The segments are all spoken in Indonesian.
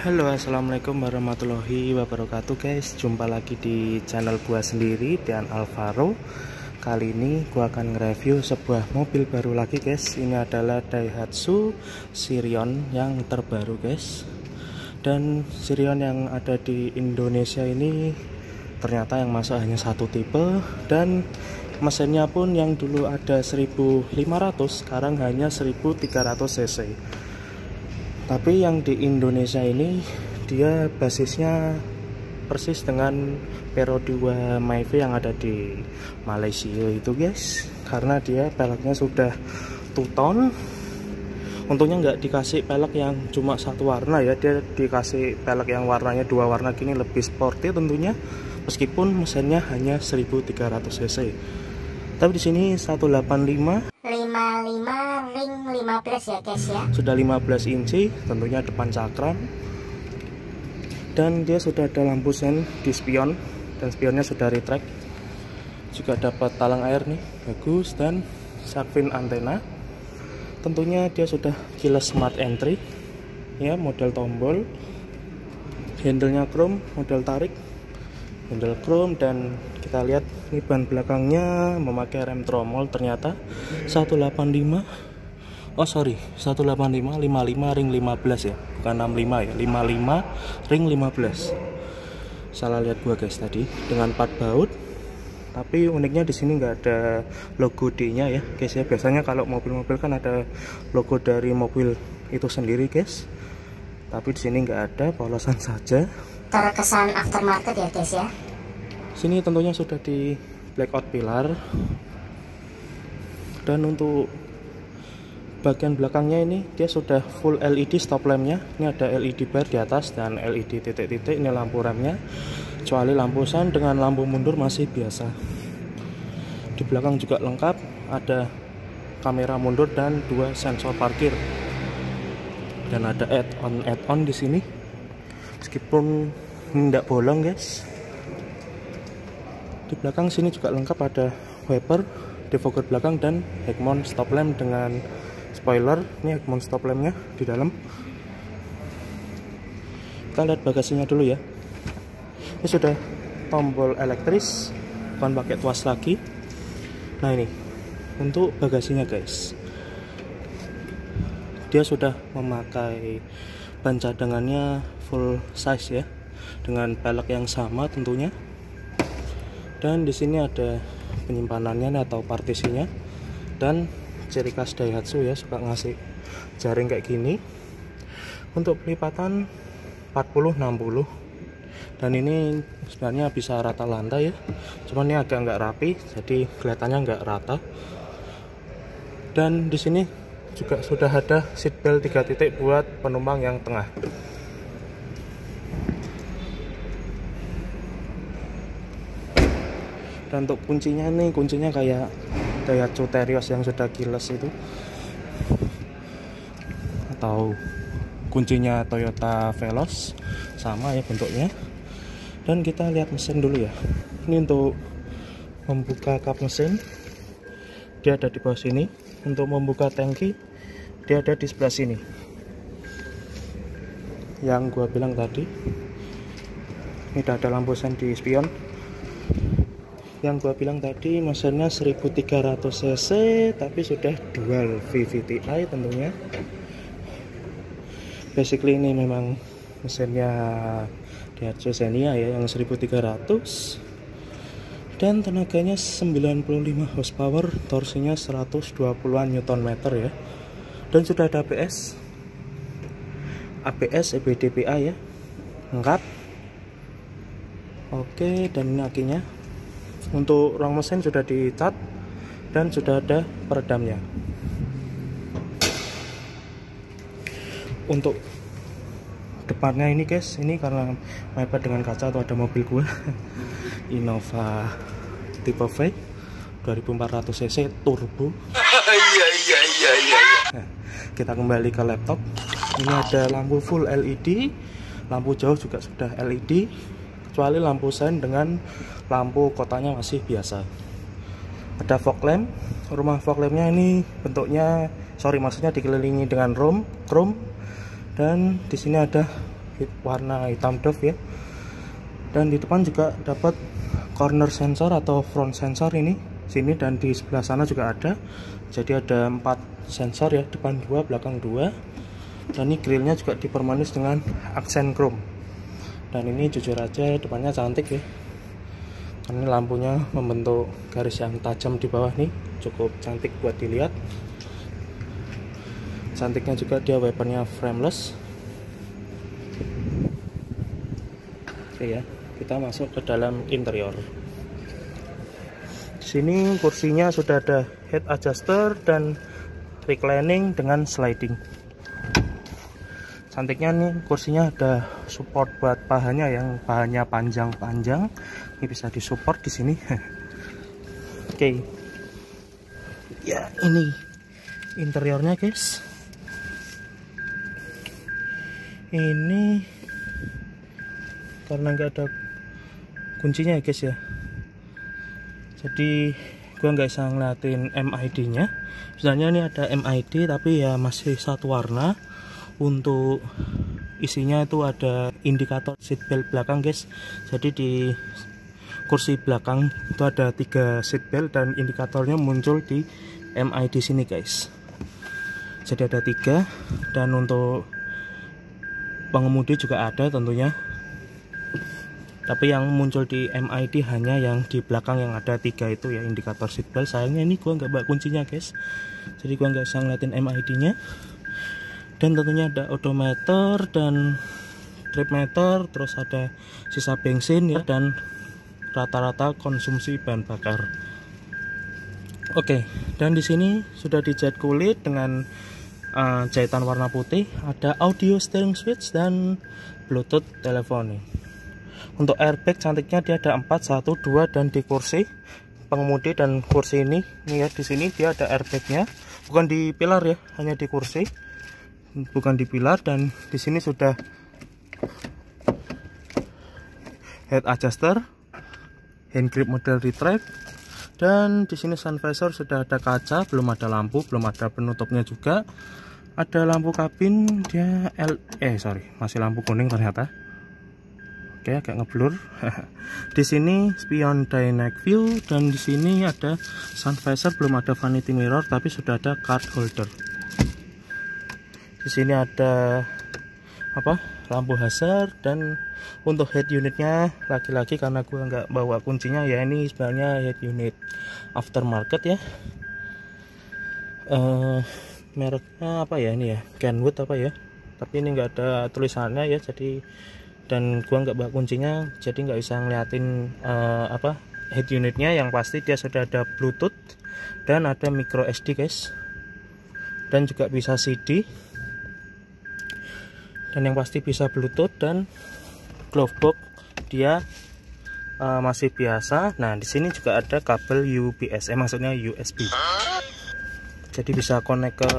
Halo, assalamualaikum warahmatullahi wabarakatuh guys. Jumpa lagi di channel gua sendiri, Dan Alvaro. Kali ini gua akan nge-review sebuah mobil baru lagi guys. Ini adalah Daihatsu Sirion yang terbaru guys. Dan Sirion yang ada di Indonesia ini ternyata yang masuk hanya satu tipe, dan mesinnya pun yang dulu ada 1500 sekarang hanya 1300 cc. Tapi yang di Indonesia ini dia basisnya persis dengan Pero 2 Myve yang ada di Malaysia itu guys, karena dia peleknya sudah two-tone. Untungnya nggak dikasih pelek yang cuma satu warna ya, dia dikasih pelek yang warnanya dua warna gini, lebih sporty tentunya, meskipun mesinnya hanya 1300 cc. Tapi di sini 185 ring 15 ya guys ya. Sudah 15 inci, tentunya depan cakram. Dan dia sudah ada lampu sen di spion, dan spionnya sudah retract. Juga dapat talang air nih, bagus, dan shark fin antena. Tentunya dia sudah keyless smart entry ya, model tombol. Handle-nya chrome, model tarik, handle chrome. Dan kita lihat ini ban belakangnya memakai rem tromol ternyata 185 55 ring 15 ya, bukan 65 ya, 55 ring 15. Salah lihat gua guys tadi, dengan 4 baut. Tapi uniknya di sini nggak ada logo D-nya ya guys ya. Biasanya kalau mobil-mobil kan ada logo dari mobil itu sendiri guys. Tapi di sini nggak ada, polosan saja. Terkesan aftermarket ya guys ya. Sini tentunya sudah di blackout pilar. Dan untuk bagian belakangnya ini dia sudah full LED stop lampnya. Ini ada LED bar di atas dan LED titik-titik. Ini lampu remnya, kecuali lampu sen dengan lampu mundur masih biasa. Di belakang juga lengkap, ada kamera mundur dan 2 sensor parkir. Dan ada add-on di sini, meskipun tidak bolong guys. Di belakang sini juga lengkap, ada wiper, defogger belakang, dan head mount stop lamp dengan spoiler. Ini head mount stop lampnya di dalam. Kita lihat bagasinya dulu ya. Ini sudah tombol elektris, bukan pakai tuas lagi. Nah ini untuk bagasinya guys, dia sudah memakai ban cadangannya full size ya, dengan pelek yang sama tentunya. Dan di sini ada penyimpanannya atau partisinya, dan ciri khas Daihatsu ya, suka ngasih jaring kayak gini. Untuk pelipatan 40-60, dan ini sebenarnya bisa rata lantai ya, cuman ini agak nggak rapi, jadi kelihatannya nggak rata. Dan di sini juga sudah ada seat belt 3 titik buat penumpang yang tengah. Dan untuk kuncinya nih, kuncinya kayak Daihatsu Terios yang sudah keyless itu, atau kuncinya Toyota Veloz, sama ya bentuknya. Dan kita lihat mesin dulu ya. Ini untuk membuka kap mesin, dia ada di bawah sini. Untuk membuka tangki, dia ada di sebelah sini. Yang gua bilang tadi, ini ada lampu sen di spion. Yang gua bilang tadi mesinnya 1300 cc, tapi sudah dual VVT-i tentunya. Basically ini memang mesinnya Daihatsu Xenia ya, yang 1300. Dan tenaganya 95 horsepower, torsinya 120-an Nm ya. Dan sudah ada ABS, EBD-PA ya, lengkap. Oke, dan ini akinya. Untuk ruang mesin sudah dicat dan sudah ada peredamnya. Untuk depannya ini guys, ini karena mepet dengan kaca atau ada mobil gua Innova tipe V 2400 cc turbo. Nah, kita kembali ke laptop. Ini ada lampu full LED, lampu jauh juga sudah LED, kecuali lampu sen dengan lampu kotanya masih biasa. Ada fog lamp. Rumah fog lampnya ini bentuknya, maksudnya dikelilingi dengan chrome. Dan di sini ada warna hitam doff ya. Dan di depan juga dapat corner sensor atau front sensor ini sini, dan di sebelah sana juga ada. Jadi ada 4 sensor ya, depan 2 belakang 2. Dan ini grillnya juga dipermanis dengan aksen chrome. Dan ini jujur aja depannya cantik ya, ini lampunya membentuk garis yang tajam di bawah nih, cukup cantik buat dilihat. Cantiknya juga dia wipernya frameless. Oke ya, kita masuk ke dalam interior. Di sini kursinya sudah ada head adjuster dan reclining dengan sliding. Cantiknya nih kursinya ada support buat pahanya yang pahanya panjang-panjang. Ini bisa disupport di sini. Oke. Ya, ini interiornya guys. Ini karena nggak ada kuncinya ya guys ya, jadi gua nggak bisa ngeliatin MID nya. Sebenarnya ini ada MID tapi ya masih satu warna. Untuk isinya itu ada indikator seatbelt belakang guys, jadi di kursi belakang itu ada 3 seatbelt dan indikatornya muncul di MID sini guys. Jadi ada 3, dan untuk pengemudi juga ada tentunya, tapi yang muncul di MID hanya yang di belakang yang ada 3 itu ya, indikator seatbelt. Sayangnya ini gua nggak bawa kuncinya guys, jadi gua nggak bisa ngeliatin MID nya. Dan tentunya ada odometer dan trip meter, terus ada sisa bensin ya, dan rata-rata konsumsi bahan bakar. Oke, dan di sini sudah dijahit kulit dengan jahitan warna putih. Ada audio steering switch dan Bluetooth telepon. Untuk airbag cantiknya dia ada 4, 1, 2, dan di kursi pengemudi dan kursi ini ya, di sini dia ada airbagnya, bukan di pilar ya, hanya di kursi, bukan di pilar. Dan di sini sudah head adjuster, hand grip model retract, dan di sini sun visor sudah ada kaca, belum ada lampu, belum ada penutupnya juga. Ada lampu kabin, dia masih lampu kuning ternyata. Oke, agak ngeblur. Di sini spion dynamic view, dan di sini ada sun visor, belum ada vanity mirror tapi sudah ada card holder. Di sini ada lampu hazard, dan untuk head unitnya lagi-lagi karena gue nggak bawa kuncinya ya, ini sebenarnya head unit aftermarket ya. Mereknya apa ya ini ya, Kenwood apa ya, tapi ini nggak ada tulisannya ya, jadi dan gua nggak bawa kuncinya jadi nggak bisa ngeliatin head unitnya. Yang pasti dia sudah ada Bluetooth dan ada micro SD guys, dan juga bisa CD, dan yang pasti bisa Bluetooth, dan glove box dia masih biasa. Nah di sini juga ada kabel UPS, maksudnya USB, jadi bisa connect ke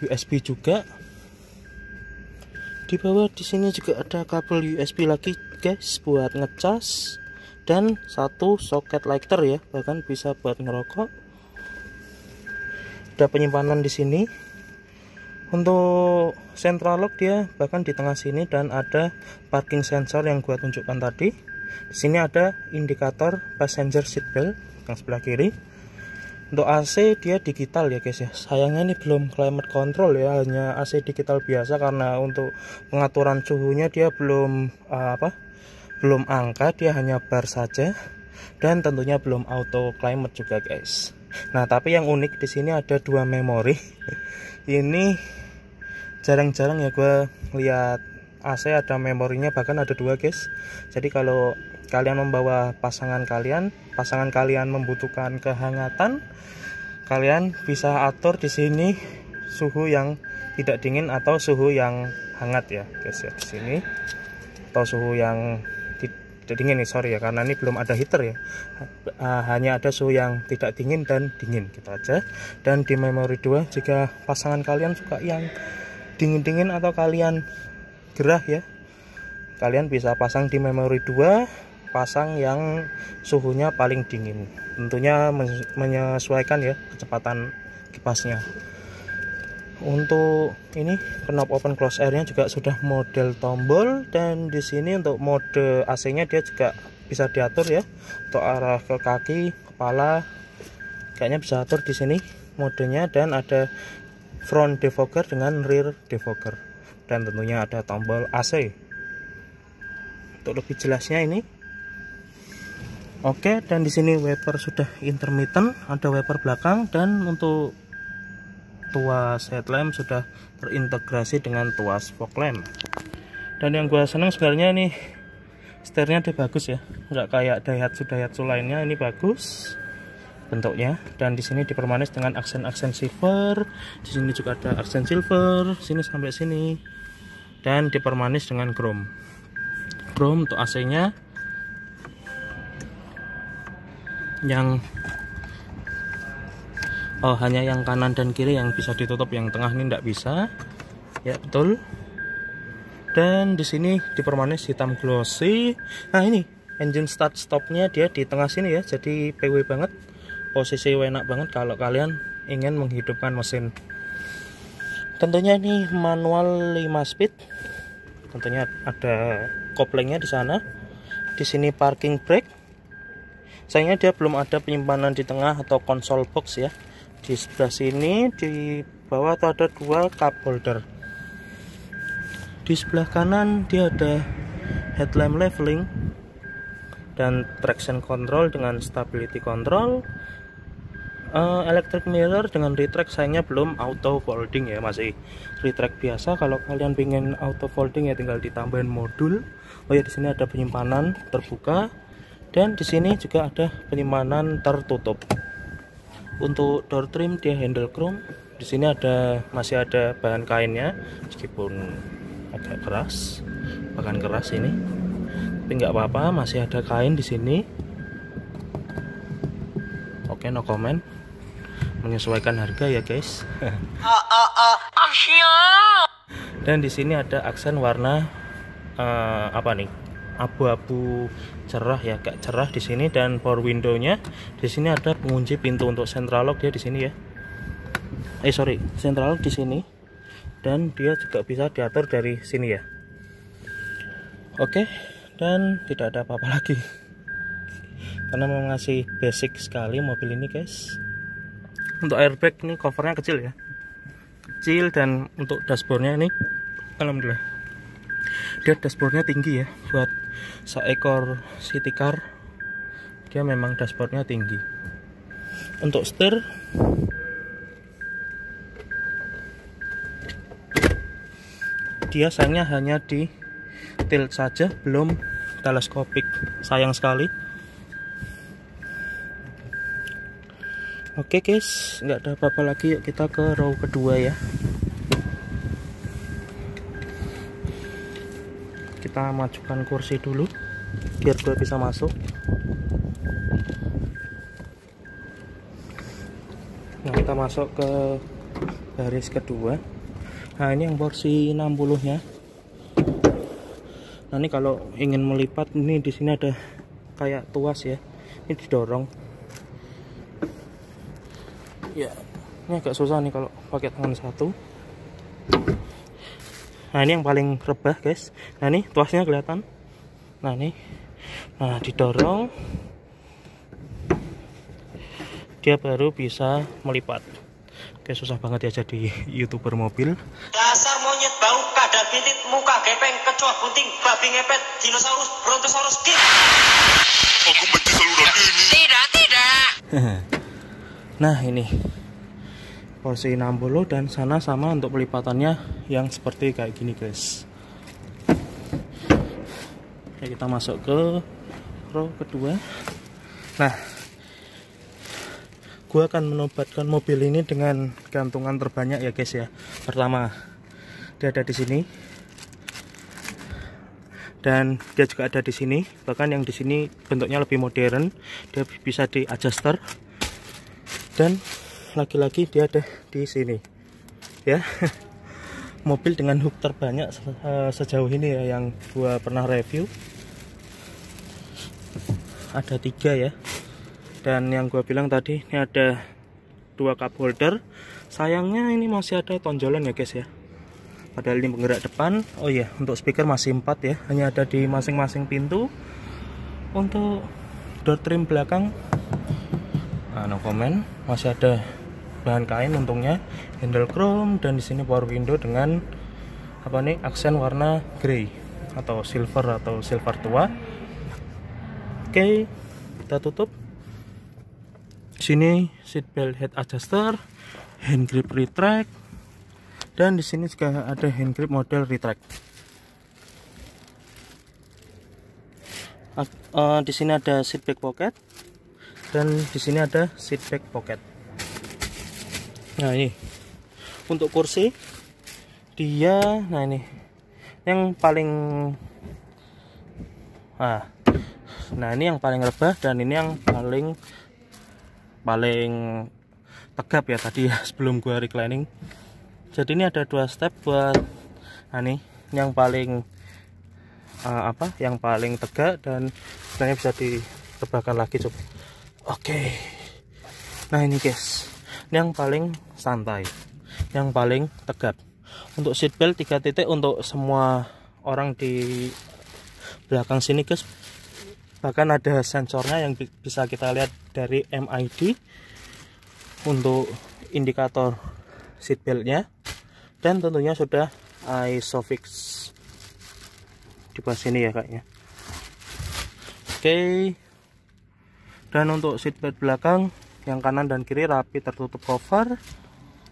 USB juga. Di bawah di sini juga ada kabel USB lagi guys buat ngecas, dan 1 soket lighter ya, bahkan bisa buat ngerokok. Ada penyimpanan di sini. Untuk central lock dia bahkan di tengah sini, dan ada parking sensor yang gua tunjukkan tadi. Di sini ada indikator passenger seatbelt yang sebelah kiri. Untuk AC dia digital ya guys ya. Sayangnya ini belum climate control ya, hanya AC digital biasa, karena untuk pengaturan suhunya dia belum belum angka, dia hanya bar saja, dan tentunya belum auto climate juga guys. Nah tapi yang unik di sini ada 2 memori. Ini jarang-jarang ya gue lihat AC ada memorinya, bahkan ada 2 guys. Jadi kalau kalian membawa pasangan kalian membutuhkan kehangatan, kalian bisa atur di sini suhu yang tidak dingin atau suhu yang hangat ya guys ya, di sini, atau suhu yang tidak dingin nih, sorry ya, karena ini belum ada heater ya, hanya ada suhu yang tidak dingin dan dingin gitu aja. Dan di memori 2, jika pasangan kalian suka yang dingin-dingin atau kalian gerah ya, kalian bisa pasang di memori 2, pasang yang suhunya paling dingin, tentunya menyesuaikan ya kecepatan kipasnya. Untuk ini knob open close airnya juga sudah model tombol, dan di sini untuk mode AC-nya dia juga bisa diatur ya, untuk arah ke kaki, kepala, kayaknya bisa atur di sini modenya, dan ada front defogger dengan rear defogger, dan tentunya ada tombol AC. Untuk lebih jelasnya ini. Oke, dan di sini wiper sudah intermittent, ada wiper belakang, dan untuk tuas headlamp sudah terintegrasi dengan tuas fog lamp. Dan yang gua seneng sebenarnya nih, setirnya dia bagus ya, nggak kayak Daihatsu lainnya. Ini bagus bentuknya, dan di sini dipermanis dengan aksen-aksen silver. Di sini juga ada aksen silver, sini sampai sini, dan dipermanis dengan chrome. Untuk AC-nya yang hanya yang kanan dan kiri yang bisa ditutup, yang tengah ini tidak bisa ya, betul. Dan di sini dipermanis hitam glossy. Nah, ini engine start stopnya dia di tengah sini ya, jadi PW banget, posisi enak banget kalau kalian ingin menghidupkan mesin. Tentunya ini manual 5 speed, tentunya ada koplingnya di sana. Di sini parking brake. Sayangnya dia belum ada penyimpanan di tengah atau konsol box ya. Di sebelah sini di bawah tuh ada 2 cup holder. Di sebelah kanan dia ada headlamp leveling dan traction control dengan stability control. Electric mirror dengan retract, sayangnya belum auto folding ya, masih retract biasa. Kalau kalian pengen auto folding ya tinggal ditambahin modul. Oh ya, di sini ada penyimpanan terbuka, dan di sini juga ada penyimpanan tertutup. Untuk door trim dia handle chrome. Di sini masih ada bahan kainnya, meskipun agak keras, bahkan keras ini, tapi nggak apa-apa, masih ada kain di sini. Oke, no comment. Menyesuaikan harga ya guys. Dan di sini ada aksen warna apa nih, abu-abu cerah ya, agak cerah di sini. Dan power window-nya di sini ada pengunci pintu untuk central lock dia di sini ya. Central lock di sini, dan dia juga bisa diatur dari sini ya. Oke, dan tidak ada apa-apa lagi, karena mau ngasih basic sekali mobil ini guys. Untuk airbag ini covernya kecil ya, kecil. Dan untuk dashboardnya ini alhamdulillah dia dashboardnya tinggi ya, buat seekor city car dia memang dashboardnya tinggi. Untuk setir dia sayangnya hanya di tilt saja, belum teleskopik, sayang sekali. Oke guys, nggak ada apa-apa lagi, yuk kita ke row kedua ya. Kita majukan kursi dulu biar gue bisa masuk. Nah, kita masuk ke baris kedua. Nah, ini yang porsi 60 nya. Nah, ini kalau ingin melipat, ini di sini ada kayak tuas ya, ini didorong ya. Ini agak susah nih kalau pakai tangan satu. Nah, ini yang paling rebah guys. Nah, ini tuasnya kelihatan. Nah, ini, nah didorong dia baru bisa melipat. Oke, susah banget ya jadi YouTuber mobil. Dasar monyet bau kadal bintit, muka gepeng, kecoa bunting, babi ngepet, dinosaurus, brontosaurus, git. Aku benci saluran ini. Tidak. Nah, ini porsi 60, dan sana sama untuk pelipatannya yang seperti kayak gini guys. Oke, kita masuk ke row kedua. Nah, gua akan menobatkan mobil ini dengan gantungan terbanyak ya guys ya. Pertama, dia ada di sini, dan dia juga ada di sini. Bahkan yang di sini bentuknya lebih modern, dia bisa di adjuster. Dan lagi-lagi dia ada di sini ya. Mobil dengan hook terbanyak sejauh ini ya yang gua pernah review, ada 3 ya. Dan yang gua bilang tadi, ini ada 2 cup holder, Sayangnya ini masih ada tonjolan ya guys ya, padahal ini penggerak depan. Oh iya, untuk speaker masih 4 ya, hanya ada di masing-masing pintu. Untuk door trim belakang, nah, no comment, masih ada bahan kain untungnya, handle chrome, dan di sini power window dengan apa nih, aksen warna grey atau silver tua. Oke, kita tutup. Sini seat belt head adjuster, hand grip retract, dan di sini juga ada hand grip model retract. Di sini ada seat back pocket, dan di sini ada seat back pocket. Nah ini untuk kursi dia, nah ini yang paling, nah ini yang paling rebah, dan ini yang paling tegap ya tadi ya, sebelum gua reclining. Jadi ini ada 2 step buat ini yang paling yang paling tegak, dan sebenarnya bisa direbahkan lagi coba. Oke. Nah ini guys, ini yang paling santai, yang paling tegap. Untuk seat belt 3 titik untuk semua orang di belakang sini guys. Bahkan ada sensornya yang bisa kita lihat dari MID untuk indikator seat beltnya, dan tentunya sudah ISOFIX di bawah sini ya kayaknya. Oke. Dan untuk seat belt belakang yang kanan dan kiri rapi tertutup cover,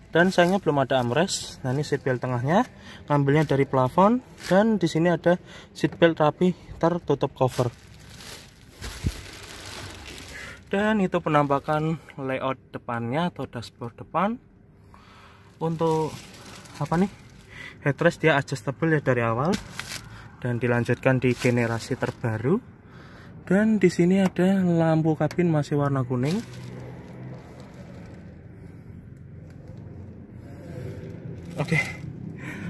dan sayangnya belum ada armrest. Nah ini seat belt tengahnya, ngambilnya dari plafon, dan di sini ada seat belt rapi tertutup cover. Dan itu penampakan layout depannya atau dashboard depan. Untuk apa nih, headrest dia adjustable ya dari awal, dan dilanjutkan di generasi terbaru. Dan di sini ada lampu kabin masih warna kuning. Oke,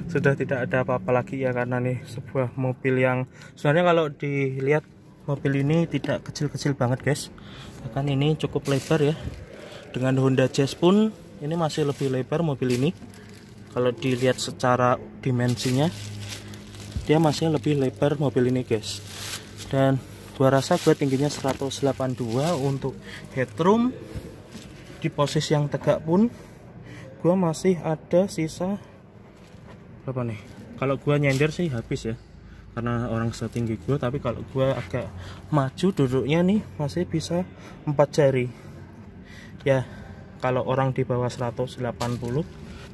sudah tidak ada apa-apa lagi ya, karena nih sebuah mobil yang sebenarnya kalau dilihat mobil ini tidak kecil-kecil banget guys, bahkan ini cukup lebar ya. Dengan Honda Jazz pun ini masih lebih lebar mobil ini. Kalau dilihat secara dimensinya, dia masih lebih lebar mobil ini guys. Dan gua rasa gua tingginya 182. Untuk headroom di posisi yang tegak pun gua masih ada sisa berapa nih. Kalau gua nyender sih habis ya, karena orang setinggi gue. Tapi kalau gue agak maju duduknya nih masih bisa 4 jari ya. Kalau orang di bawah 180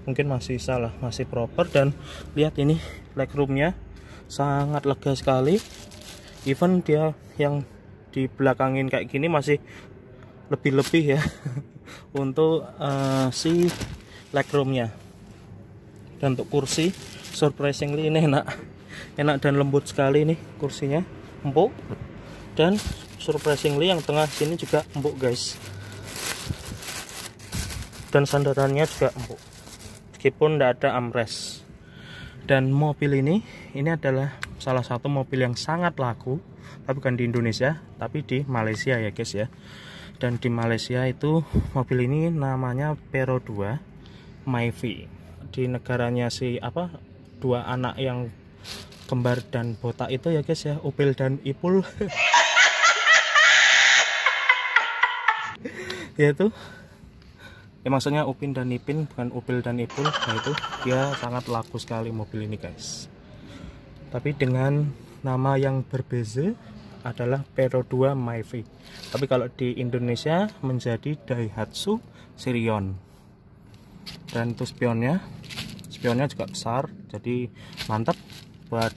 mungkin masih salah, masih proper. Dan lihat ini legroomnya sangat lega sekali. Even dia yang di belakangin kayak gini masih lebih-lebih ya untuk si legroomnya. Dan untuk kursi surprisingly ini enak dan lembut sekali nih kursinya, empuk. Dan surprisingly yang tengah sini juga empuk guys, dan sandarannya juga empuk meskipun tidak ada armrest. Dan mobil ini adalah salah satu mobil yang sangat laku, tapi bukan di Indonesia tapi di Malaysia ya guys ya. Dan di Malaysia itu mobil ini namanya Pero 2 Myvi. Di negaranya si dua anak yang kembar dan botak itu ya guys ya, Upil dan Ipul. Yaitu ya, maksudnya Upin dan Ipin, bukan Upil dan Ipul. Nah itu dia sangat laku sekali mobil ini guys, tapi dengan nama yang berbeza, adalah Pero 2 Myvi. Tapi kalau di Indonesia menjadi Daihatsu Sirion. Dan itu spionnya juga besar, jadi mantap buat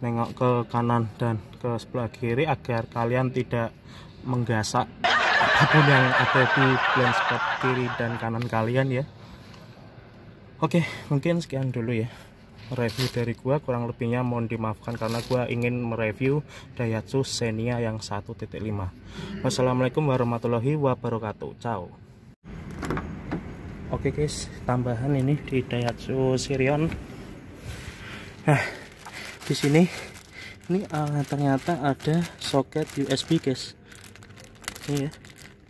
nengok ke kanan dan ke sebelah kiri agar kalian tidak menggasak apapun yang ada di blind spot kiri dan kanan kalian ya. Oke, mungkin sekian dulu ya review dari gua, kurang lebihnya mohon dimaafkan karena gua ingin mereview Daihatsu Xenia yang 1.5. Wassalamualaikum warahmatullahi wabarakatuh. Ciao. Oke guys, tambahan ini di Daihatsu Sirion. Nah, di sini ini ternyata ada soket USB guys. Ini ya,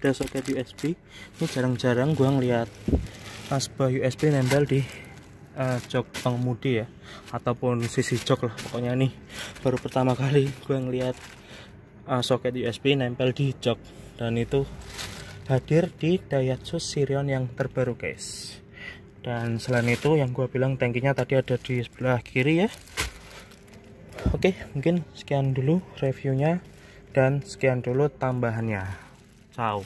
ada soket USB. Ini jarang-jarang gua ngeliat sebuah USB nempel di jok pengemudi ya, ataupun sisi jok lah. Pokoknya nih baru pertama kali gue ngeliat soket USB nempel di jok, dan itu hadir di Daihatsu Sirion yang terbaru guys. Dan selain itu yang gue bilang tangkinya tadi ada di sebelah kiri ya. Oke, mungkin sekian dulu reviewnya dan sekian dulu tambahannya. Ciao.